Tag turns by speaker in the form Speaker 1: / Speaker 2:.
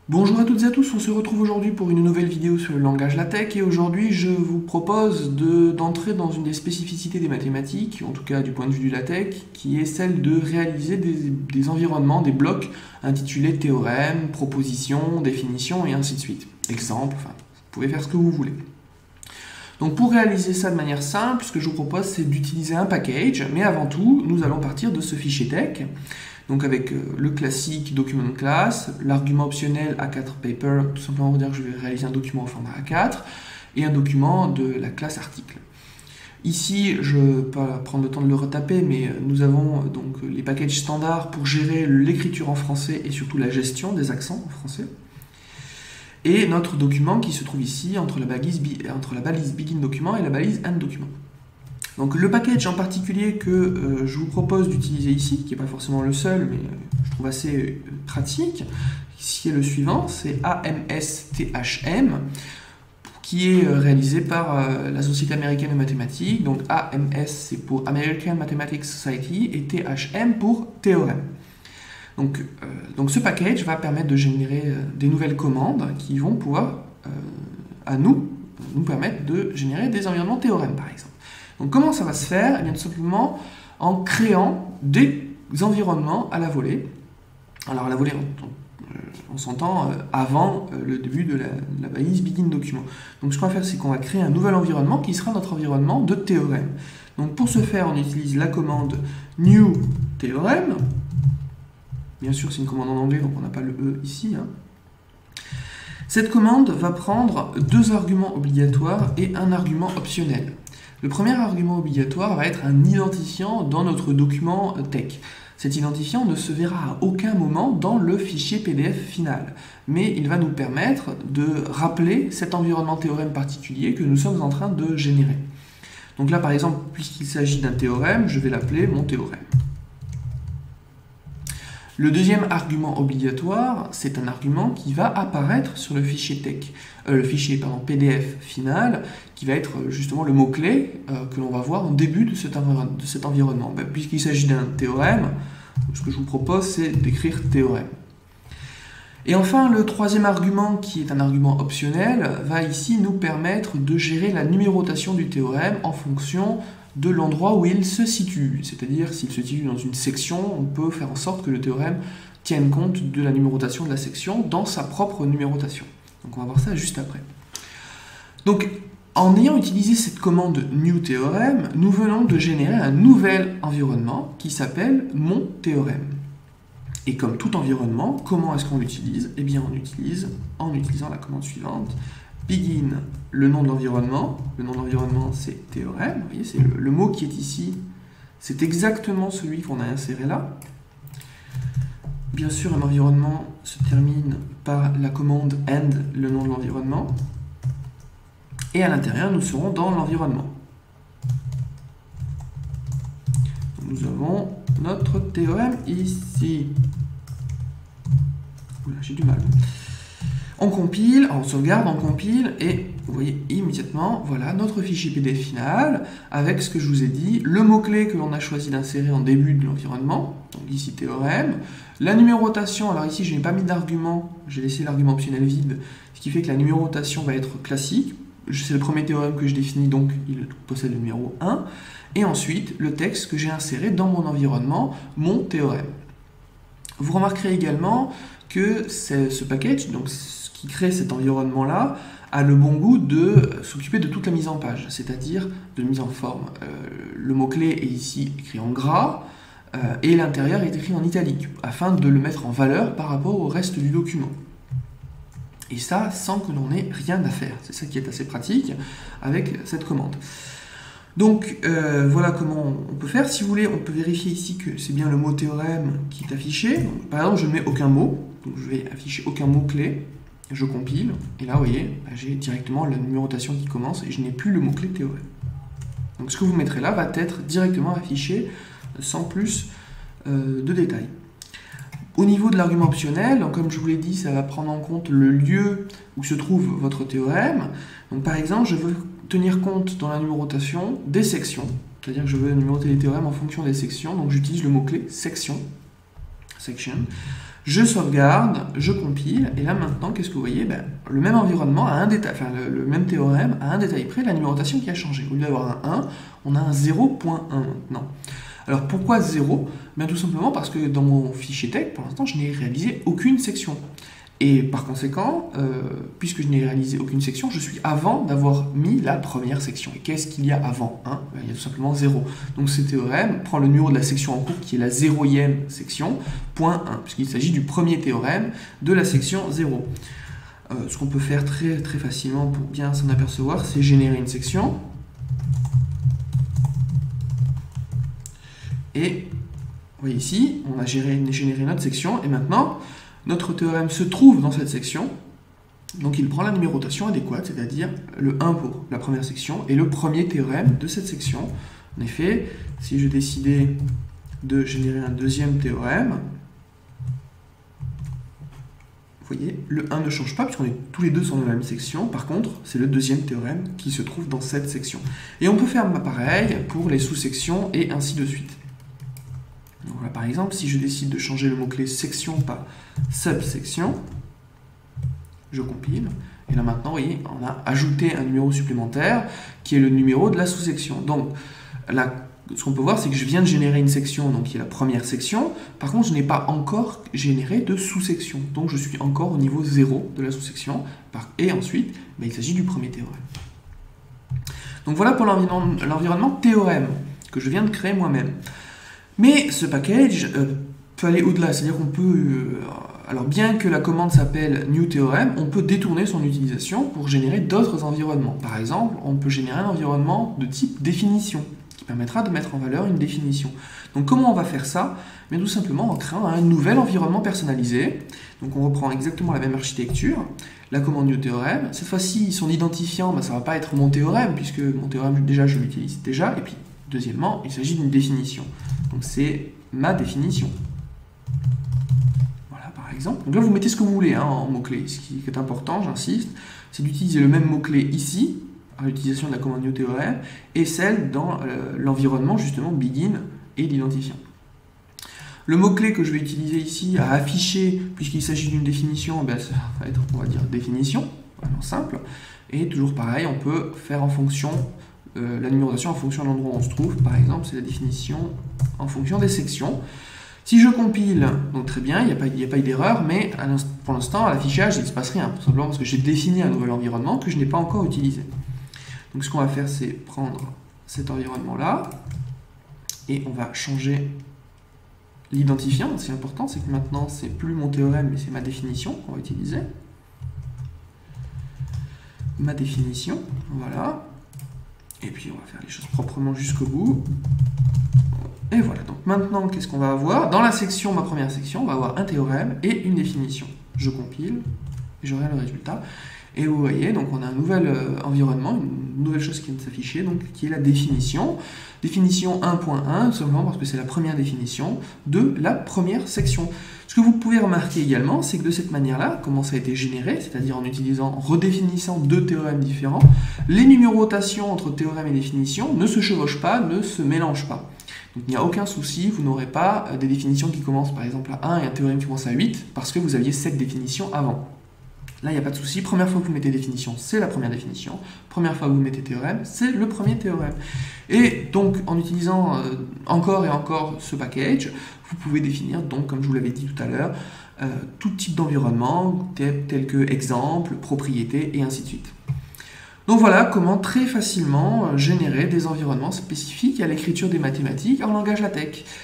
Speaker 1: Bonjour à toutes et à tous, on se retrouve aujourd'hui pour une nouvelle vidéo sur le langage LaTeX et aujourd'hui je vous propose d'entrer dans une des spécificités des mathématiques, en tout cas du point de vue du LaTeX, qui est celle de réaliser des environnements, des blocs intitulés théorèmes, propositions, définitions et ainsi de suite. Exemple, enfin, vous pouvez faire ce que vous voulez. Donc pour réaliser ça de manière simple, ce que je vous propose c'est d'utiliser un package, mais avant tout, nous allons partir de ce fichier tex. Donc avec le classique document class, l'argument optionnel A4 paper, tout simplement pour dire que je vais réaliser un document au format A4, et un document de la classe article. Ici, je ne vais pas prendre le temps de le retaper, mais nous avons donc les packages standards pour gérer l'écriture en français et surtout la gestion des accents en français. Et notre document qui se trouve ici entre la balise begin document et la balise end document. Donc le package en particulier que je vous propose d'utiliser ici, qui n'est pas forcément le seul, mais je trouve assez pratique, ici est le suivant, c'est AMSTHM, qui est réalisé par la Société américaine de mathématiques. Donc AMS c'est pour American Mathematics Society et THM pour théorème. Donc ce package va permettre de générer des nouvelles commandes qui vont pouvoir nous permettre de générer des environnements théorèmes par exemple. Donc comment ça va se faire? Eh bien tout simplement en créant des environnements à la volée. Alors à la volée, on s'entend avant le début de la balise begin document. Donc ce qu'on va faire, c'est qu'on va créer un nouvel environnement qui sera notre environnement de théorème. Donc pour ce faire, on utilise la commande new théorème. Bien sûr, c'est une commande en anglais, donc on n'a pas le E ici. Cette commande va prendre deux arguments obligatoires et un argument optionnel. Le premier argument obligatoire va être un identifiant dans notre document tex. Cet identifiant ne se verra à aucun moment dans le fichier PDF final, mais il va nous permettre de rappeler cet environnement théorème particulier que nous sommes en train de générer. Donc là, par exemple, puisqu'il s'agit d'un théorème, je vais l'appeler mon théorème. Le deuxième argument obligatoire, c'est un argument qui va apparaître sur le fichier PDF final, qui va être justement le mot-clé que l'on va voir au début de cet environnement. Puisqu'il s'agit d'un théorème, ce que je vous propose, c'est d'écrire théorème. Et enfin, le troisième argument, qui est un argument optionnel, va ici nous permettre de gérer la numérotation du théorème en fonction de l'endroit où il se situe. C'est-à-dire, s'il se situe dans une section, on peut faire en sorte que le théorème tienne compte de la numérotation de la section dans sa propre numérotation. Donc on va voir ça juste après. Donc, en ayant utilisé cette commande new théorème, nous venons de générer un nouvel environnement qui s'appelle mon théorème. Et comme tout environnement, comment est-ce qu'on l'utilise? Eh bien, on l'utilise en utilisant la commande suivante. Begin, le nom de l'environnement. Le nom de l'environnement, c'est théorème. Vous voyez, c'est le mot qui est ici. C'est exactement celui qu'on a inséré là. Bien sûr, un environnement se termine par la commande end, le nom de l'environnement. Et à l'intérieur, nous serons dans l'environnement. Nous avons notre théorème ici. Oula, j'ai du mal. On compile, on sauvegarde, on compile, et vous voyez immédiatement, voilà, notre fichier PDF final, avec ce que je vous ai dit, le mot-clé que l'on a choisi d'insérer en début de l'environnement, donc ici théorème, la numérotation, alors ici je n'ai pas mis d'argument, j'ai laissé l'argument optionnel vide, ce qui fait que la numérotation va être classique, c'est le premier théorème que je définis, donc il possède le numéro 1, et ensuite le texte que j'ai inséré dans mon environnement, mon théorème. Vous remarquerez également que ce package, donc qui crée cet environnement-là, a le bon goût de s'occuper de toute la mise en page, c'est-à-dire de mise en forme. Le mot-clé est ici écrit en gras, et l'intérieur est écrit en italique, afin de le mettre en valeur par rapport au reste du document. Et ça, sans que l'on ait rien à faire. C'est ça qui est assez pratique avec cette commande. Donc, voilà comment on peut faire. Si vous voulez, on peut vérifier ici que c'est bien le mot théorème qui est affiché. Donc, par exemple, je ne mets aucun mot, donc je vais afficher aucun mot-clé. Je compile, et là, vous voyez, j'ai directement la numérotation qui commence, et je n'ai plus le mot-clé théorème. Donc ce que vous mettrez là va être directement affiché sans plus de détails. Au niveau de l'argument optionnel, donc comme je vous l'ai dit, ça va prendre en compte le lieu où se trouve votre théorème. Donc par exemple, je veux tenir compte dans la numérotation des sections, c'est-à-dire que je veux numéroter les théorèmes en fonction des sections, donc j'utilise le mot-clé section, Je sauvegarde, je compile, et là maintenant, qu'est-ce que vous voyez? Le même environnement a un détail, enfin le même théorème a un détail près, la numérotation qui a changé. Au lieu d'avoir un 1, on a un 0.1 maintenant. Alors pourquoi 0? Bien tout simplement parce que dans mon fichier texte, pour l'instant, je n'ai réalisé aucune section. Et par conséquent, puisque je n'ai réalisé aucune section, je suis avant d'avoir mis la première section. Et qu'est-ce qu'il y a avant 1? Il y a tout simplement 0. Donc ce théorème prend le numéro de la section en cours, qui est la 0e section, point 1, puisqu'il s'agit du premier théorème de la section 0. Ce qu'on peut faire très facilement pour bien s'en apercevoir, c'est générer une section. Et vous voyez ici, on a généré notre section, et maintenant, notre théorème se trouve dans cette section, donc il prend la numérotation adéquate, c'est-à-dire le 1 pour la première section, et le premier théorème de cette section. En effet, si je décidais de générer un deuxième théorème, vous voyez, le 1 ne change pas, puisqu'on est tous les deux dans la même section. Par contre, c'est le deuxième théorème qui se trouve dans cette section. Et on peut faire pareil pour les sous-sections, et ainsi de suite. Donc voilà, par exemple, si je décide de changer le mot-clé section par subsection, je compile, et là maintenant, vous voyez, on a ajouté un numéro supplémentaire qui est le numéro de la sous-section. Donc là, ce qu'on peut voir, c'est que je viens de générer une section, donc qui est la première section. Par contre, je n'ai pas encore généré de sous-section, donc je suis encore au niveau 0 de la sous-section, et ensuite, il s'agit du premier théorème. Donc voilà pour l'environnement théorème que je viens de créer moi-même. Mais ce package peut aller au-delà, c'est-à-dire qu'on peut, alors bien que la commande s'appelle newTheorem, on peut détourner son utilisation pour générer d'autres environnements. Par exemple, on peut générer un environnement de type définition, qui permettra de mettre en valeur une définition. Donc comment on va faire ça? Bien, tout simplement en créant un nouvel environnement personnalisé. Donc on reprend exactement la même architecture, la commande newTheorem. Cette fois-ci, son identifiant, ça ne va pas être mon théorème, puisque mon théorème, déjà, je l'utilise déjà, et puis deuxièmement, il s'agit d'une définition. Donc c'est ma définition. Voilà, par exemple. Donc là, vous mettez ce que vous voulez en mots-clés. Ce qui est important, j'insiste, c'est d'utiliser le même mot-clé ici, à l'utilisation de la commande newTheorem, et celle dans l'environnement, justement, begin et l'identifiant. Le mot-clé que je vais utiliser ici à afficher, puisqu'il s'agit d'une définition, ça va être, on va dire, définition, vraiment simple. Et toujours pareil, on peut faire en fonction la numérotation en fonction de l'endroit où on se trouve. Par exemple, c'est la définition en fonction des sections. Si je compile, donc très bien, il n'y a pas eu d'erreur, mais pour l'instant, à l'affichage, il ne se passe rien, tout simplement parce que j'ai défini un nouvel environnement que je n'ai pas encore utilisé. Donc ce qu'on va faire, c'est prendre cet environnement-là, et on va changer l'identifiant. Ce qui est important, c'est que maintenant, c'est plus mon théorème, mais c'est ma définition qu'on va utiliser. Ma définition, voilà. Et puis on va faire les choses proprement jusqu'au bout. Et voilà, donc maintenant, qu'est-ce qu'on va avoir? Dans la section, ma première section, on va avoir un théorème et une définition. Je compile, et j'aurai le résultat. Et vous voyez, donc on a un nouvel environnement, une nouvelle chose qui vient de s'afficher, donc qui est la définition. Définition 1.1, simplement parce que c'est la première définition de la première section. Ce que vous pouvez remarquer également, c'est que de cette manière-là, comment ça a été généré, c'est-à-dire en redéfinissant deux théorèmes différents, les numérotations entre théorème et définition ne se chevauchent pas, ne se mélangent pas. Donc il n'y a aucun souci, vous n'aurez pas des définitions qui commencent par exemple à 1 et un théorème qui commence à 8, parce que vous aviez cette définition avant. Là, il n'y a pas de souci. Première fois que vous mettez définition, c'est la première définition. Première fois que vous mettez théorème, c'est le premier théorème. Et donc, en utilisant encore et encore ce package, vous pouvez définir, donc, comme je vous l'avais dit tout à l'heure, tout type d'environnement, tel que exemple, propriété, et ainsi de suite. Donc voilà comment très facilement générer des environnements spécifiques à l'écriture des mathématiques en langage LaTeX.